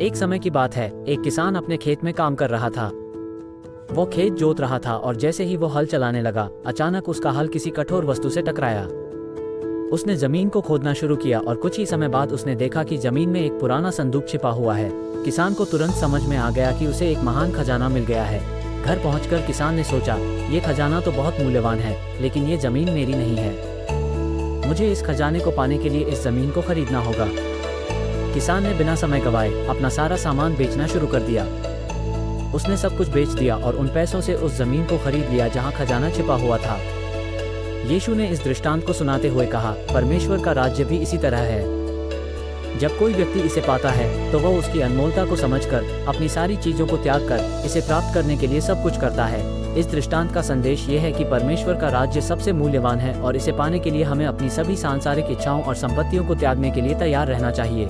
एक समय की बात है, एक किसान अपने खेत में काम कर रहा था। वो खेत जोत रहा था और जैसे ही वो हल चलाने लगा, अचानक उसका हल किसी कठोर वस्तु से टकराया। उसने जमीन को खोदना शुरू किया और कुछ ही समय बाद उसने देखा कि जमीन में एक पुराना संदूक छिपा हुआ है। किसान को तुरंत समझ में आ गया कि उसे एक महान खजाना मिल गया है। घर पहुंचकर किसान ने सोचा, ये खजाना तो बहुत मूल्यवान है, लेकिन ये जमीन मेरी नहीं है। मुझे इस खजाने को पाने के लिए इस जमीन को खरीदना होगा। किसान ने बिना समय गंवाए अपना सारा सामान बेचना शुरू कर दिया। उसने सब कुछ बेच दिया और उन पैसों से उस जमीन को खरीद लिया जहां खजाना छिपा हुआ था। यीशु ने इस दृष्टांत को सुनाते हुए कहा, परमेश्वर का राज्य भी इसी तरह है। जब कोई व्यक्ति इसे पाता है तो वह उसकी अनमोलता को समझकर अपनी सारी चीजों को त्याग कर इसे प्राप्त करने के लिए सब कुछ करता है। इस दृष्टांत का संदेश ये है कि परमेश्वर का राज्य सबसे मूल्यवान है और इसे पाने के लिए हमें अपनी सभी सांसारिक इच्छाओं और संपत्तियों को त्यागने के लिए तैयार रहना चाहिए।